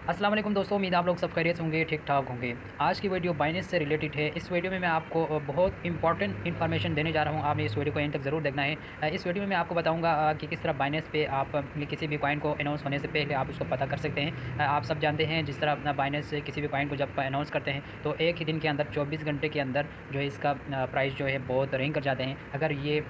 अस्सलाम वालेकुम दोस्तों, उम्मीद आप लोग सब खैरियत होंगे, ठीक-ठाक होंगे। आज की वीडियो बाइनेंस से रिलेटेड है। इस वीडियो में मैं आपको बहुत इंपॉर्टेंट इन्फॉर्मेशन देने जा रहा हूँ। आपने इस वीडियो को एंड तक ज़रूर देखना है। इस वीडियो में मैं आपको बताऊँगा कि किस तरह बाइनेंस पे आप किसी भी कॉइन को अनाउंस होने से पहले आप उसको पता कर सकते हैं। आप सब जानते हैं जिस तरह अपना बाइनेंस से किसी भी कॉइन को जब अनाउंस करते हैं तो एक ही दिन के अंदर 24 घंटे के अंदर जो है इसका प्राइस जो है बहुत रैंक कर जाते हैं। अगर ये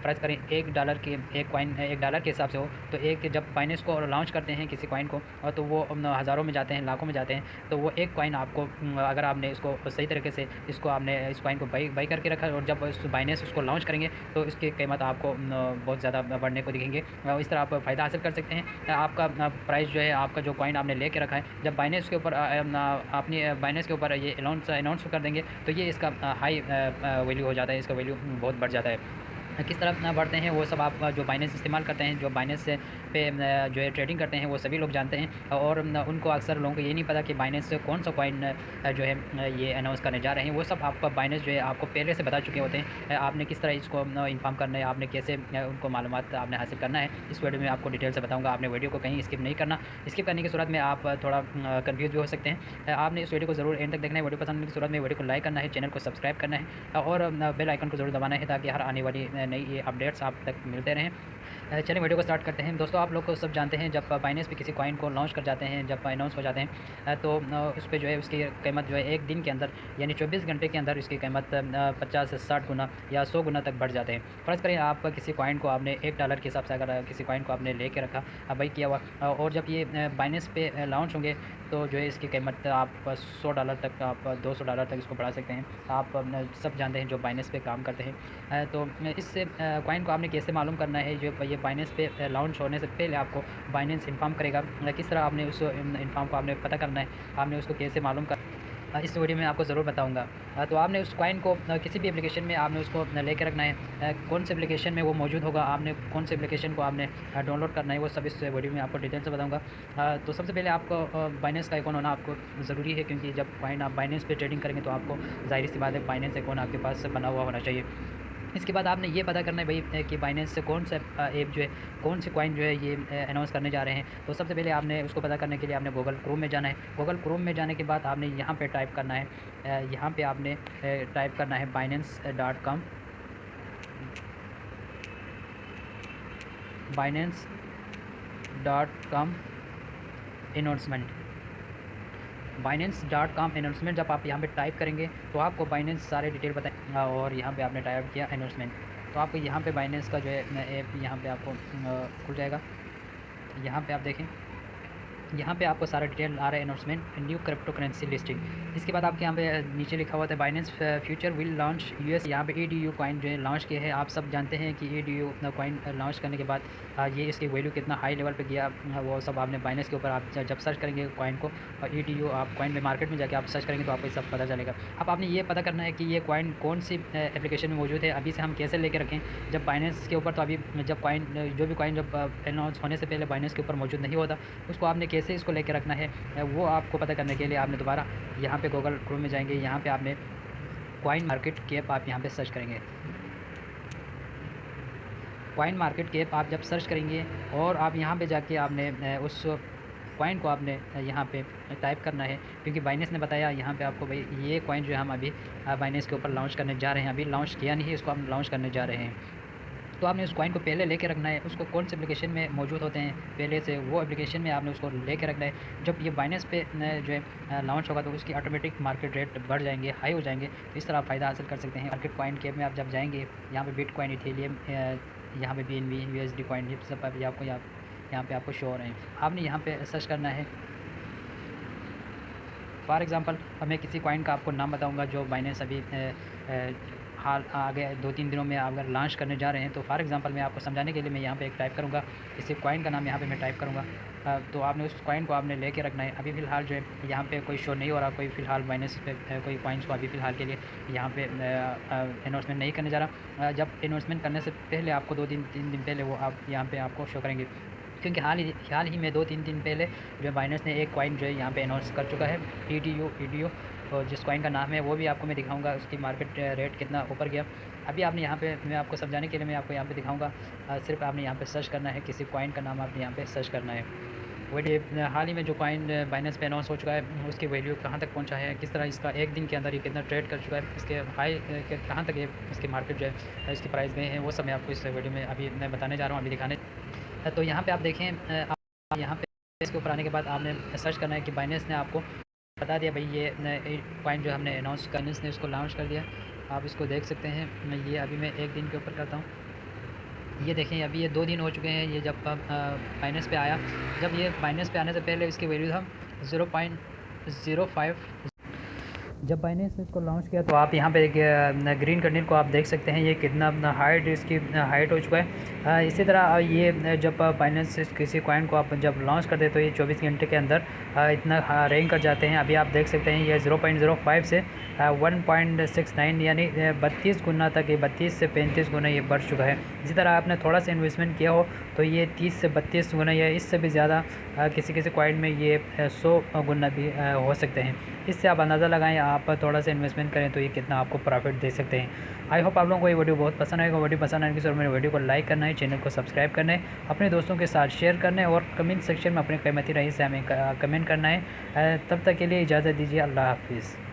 फ़र्ज़ करें $1 के एक कॉइन $1 के हिसाब से हो तो एक जब बाइनेंस को लॉन्च करते हैं किसी कॉइन को तो वो हज़ारों में जाते हैं, लाखों में जाते हैं। तो वो एक कॉइन आपको अगर आपने इसको सही तरीके से इस कॉइन को बाई बाई करके रखा और जब बाइनेंस उसको लॉन्च करेंगे तो इसकी कीमत आपको बहुत ज़्यादा बढ़ने को दिखेंगे। इस तरह आप फ़ायदा हासिल कर सकते हैं। आपका प्राइस जो है, आपका जो कॉइन आपने लेके रखा है, जब बाइनेंस के ऊपर अपनी बाइनेंस के ऊपर ये अनाउंस कर देंगे तो ये इसका हाई वैल्यू हो जाता है, इसका वैल्यू बहुत बढ़ जाता है। किस तरह बढ़ते हैं वो सब आप जो बाइनेंस इस्तेमाल करते हैं, जो बाइनेंस से पे जो है ट्रेडिंग करते हैं, वो सभी लोग जानते हैं। और उनको अक्सर लोगों को ये नहीं पता कि बाइनेंस से कौन सा कॉइन जो है ये अनाउंस करने जा रहे हैं। वो सब आपका बाइनेंस जो है आपको पहले से बता चुके होते हैं। आपने किस तरह इसको इन्फॉर्म करना है, आपने कैसे उनको मालूमात आपने हासिल करना है, इस वीडियो में आपको डिटेल से बताऊँगा। आपने वीडियो को कहीं स्किप नहीं करना। स्किप करने की सूरत में आप थोड़ा कन्फ्यूज़ भी हो सकते हैं। आपने इस वीडियो को ज़रूर एंड तक देखना है। वीडियो पसंद आने की सूरत में वीडियो को लाइक करना है, चैनल को सब्सक्राइब करना है और बेल आइकन को ज़रूर दबाना है ताकि हर आने वाली नई ये अपडेट्स आप तक मिलते रहें। चलिए वीडियो को स्टार्ट करते हैं। दोस्तों, आप लोग को सब जानते हैं जब बाइनेंस पे किसी कॉइन को लॉन्च कर जाते हैं, जब अनाउंस हो जाते हैं तो उस पे जो है उसकी कीमत जो है एक दिन के अंदर यानी 24 घंटे के अंदर इसकी कीमत 50 से 60 गुना या 100 गुना तक बढ़ जाते हैं। फ़र्ज़ करें आप किसी कॉइन को आपने $1 के हिसाब से अगर किसी कॉइन को आपने लेके रखा, बाई किया हुआ और जब ये बाइनेंस पे लॉन्च होंगे तो जो है इसकी कीमत आप $100 तक, आप $200 तक इसको बढ़ा सकते हैं। आप सब जानते हैं जो बाइनेंस पे काम करते हैं। तो इससे कॉइन को आपने कैसे मालूम करना है, जो ये बाइनेंस पे लॉन्च होने से पहले आपको बाइनेंस इन्फॉर्म करेगा। किस तरह आपने उस इन्फॉर्म को आपने पता करना है, आपने उसको कैसे मालूम कर इस वीडियो में आपको ज़रूर बताऊंगा। तो आपने उस कॉइन को किसी भी एप्लीकेशन में आपने उसको लेके रखना है। कौन से एप्लीकेशन में वो मौजूद होगा, आपने कौन से एप्लीकेशन को आपने डाउनलोड करना है, वो सब इस वीडियो में आपको डिटेल से बताऊंगा। तो सबसे पहले आपको बाइनेंस का अकाउंट होना आपको ज़रूरी है, क्योंकि जब कॉइन आप बाइनेंस पे ट्रेडिंग करेंगे तो आपको ज़ाहिर सी बात है बाइनेंस अकाउंट आपके पास बना हुआ होना चाहिए। इसके बाद आपने ये पता करना है भाई कि बाइनेंस से कौन सा ऐप जो है, कौन से कॉइन जो है ये अनाउंस करने जा रहे हैं। तो सबसे पहले आपने उसको पता करने के लिए आपने गूगल क्रोम में जाना है। गूगल क्रोम में जाने के बाद आपने यहाँ पे टाइप करना है, यहाँ पे आपने टाइप करना है binance.com, binance.com announcement. binance.com announcement जब आप यहाँ पे टाइप करेंगे तो आपको बाइनेंस सारे डिटेल बताएं और यहाँ पे आपने टाइप किया अनाउंसमेंट तो आपको यहाँ पे बाइनेंस का जो है ऐप यहाँ पे आपको खुल जाएगा। यहाँ पे आप देखें, यहाँ पे आपको सारा डिटेल आ रहा है, announcement new crypto currency listing. इसके बाद आपके यहाँ पे नीचे लिखा हुआ था Binance future will launch US. यहाँ पे ADU कॉइन जो है लॉन्च किया है। आप सब जानते हैं कि ADU अपना कॉइन लॉन्च करने के बाद ये इसकी वैल्यू कितना हाई लेवल पे गया, वो सब आपने बाइनेंस के ऊपर आप जब सर्च करेंगे कॉइन को और ADU आप कॉइन में मार्केट में जाके आप सर्च करेंगे तो आपको सब पता चलेगा। अब आपने ये पता करना है कि ये कॉइन कौन सी एप्लीकेशन में मौजूद है, अभी से हम कैसे लेके रखें जब बाइनेंस के ऊपर। तो अभी जब कॉइन जो भी कॉइन जब अनाउंस होने से पहले बाइनेंस के ऊपर मौजूद नहीं होता, उसको आपने कैसे इसको लेके रखना है वो आपको पता करने के लिए आपने दोबारा यहाँ पे गूगल क्रोम में जाएंगे। यहाँ पे आपने कॉइन मार्केट कैप आप यहाँ पे सर्च करेंगे। कॉइन मार्केट कैप आप जब सर्च करेंगे और आप यहाँ पे जाके आपने उस कॉइन को आपने यहाँ पे टाइप करना है, क्योंकि बाइनेंस ने बताया यहाँ पे आपको भाई ये कॉइन जो है हम अभी बाइनेंस के ऊपर लॉन्च करने जा रहे हैं। अभी लॉन्च किया नहीं है, इसको हम लॉन्च करने जा रहे हैं। तो आपने उस कॉइन को पहले लेके रखना है। उसको कौन से एप्लीकेशन में मौजूद होते हैं पहले से, वो एप्लीकेशन में आपने उसको लेके रखना है। जब ये बाइनेंस पे जो है लॉन्च होगा तो उसकी ऑटोमेटिक मार्केट रेट बढ़ जाएंगे, हाई हो जाएंगे। तो इस तरह आप फ़ायदा हासिल कर सकते हैं। मार्केट कॉइन कैप में आप जब जाएंगे, यहाँ पे बिटकॉइन, इथेरियम, यहाँ पे BNB, USD कॉइन, ये सब अभी आपको यहाँ पे आपको शो हो रहे हैं। आपने यहाँ पे सर्च करना है। फॉर एग्ज़ाम्पल मैं किसी कॉइन का आपको नाम बताऊँगा जो बाइनेंस अभी हाल आगे 2-3 दिनों में अगर लॉन्च करने जा रहे हैं। तो फॉर एग्ज़ाम्पल मैं आपको समझाने के लिए मैं यहाँ पे एक टाइप करूँगा, इसी कॉइन का नाम यहाँ पे मैं टाइप करूँगा। तो आपने उस कॉइन को आपने लेके रखना है। अभी फ़िलहाल जो है यहाँ पे कोई शो नहीं हो रहा, कोई फ़िलहाल बाइनेंस पे कोई कॉइन्स को अभी फ़िलहाल के लिए यहाँ पे अनाउंसमेंट नहीं करने जा रहा। जब अनाउंसमेंट करने से पहले आपको 2-3 दिन पहले वो आप यहाँ पे आपको शो करेंगे, क्योंकि हाल ही में 2-3 दिन पहले जो बाइनेंस ने एक कॉइन जो है यहाँ पे अनाउंस कर चुका है, EDU। और जिस कॉइन का नाम है वो भी आपको मैं दिखाऊंगा, उसकी मार्केट रेट कितना ऊपर गया। अभी आपने यहाँ पे, मैं आपको समझाने के लिए मैं आपको यहाँ पे दिखाऊंगा। सिर्फ आपने यहाँ पे सर्च करना है, किसी कॉइन का नाम आपने यहाँ पे सर्च करना है। वीडियो हाल ही में जो कॉइन बाइनेंस पे अनाउंस हो चुका है उसकी वैल्यू कहाँ तक पहुँचा है, किस तरह इसका एक दिन के अंदर ये कितना ट्रेड कर चुका है, इसके हाई कहाँ तक ये इसकी मार्केट जो है इसकी प्राइस गए हैं, वो सब मैं आपको इस वीडियो में अभी मैं बताने जा रहा हूँ, अभी दिखाने। तो यहाँ पे आप देखें, आप यहाँ पे इसके ऊपर आने के बाद आपने सर्च करना है कि बाइनेंस ने आपको बता दिया भाई ये कॉइन जो हमने अनाउंस बाइनेंस ने इसको लॉन्च कर दिया। आप इसको देख सकते हैं। ये अभी मैं एक दिन के ऊपर करता हूँ। ये देखें अभी ये 2 दिन हो चुके हैं ये जब बाइनेंस पे आया। जब ये बाइनेंस पे आने से पहले इसकी वैल्यू था 0.05। जब बाइनेंस ने इसको लॉन्च किया तो आप यहाँ पे ग्रीन कंटेनर को आप देख सकते हैं ये कितना हाइट इसकी हाइट हो चुका है। इसी तरह ये जब बाइनेंस किसी कॉइन को आप जब लॉन्च कर दे तो ये 24 घंटे के अंदर इतना रैंक कर जाते हैं। अभी आप देख सकते हैं ये 0.05 से 1.69 यानी 32 गुना तक, ये 32 से 35 गुना ये बढ़ चुका है। इसी तरह आपने थोड़ा सा इन्वेस्टमेंट किया हो तो ये 30 से 32 गुना या इससे भी ज़्यादा किसी किसी कॉइन में ये 100 गुना भी हो सकते हैं। इससे आप अंदाज़ा लगाएं, आप थोड़ा सा इन्वेस्टमेंट करें तो ये कितना आपको प्रॉफिट दे सकते हैं। आई होप आप लोगों को ये वीडियो बहुत पसंद आएगा। वीडियो पसंद आने के साथ मेरे वीडियो को लाइक करना है, चैनल को सब्सक्राइब करना है, अपने दोस्तों के साथ शेयर करना है और कमेंट सेक्शन में अपने कीमती राय से हमें कमेंट करना है। तब तक के लिए इजाज़त दीजिए। अल्लाह हाफिज़।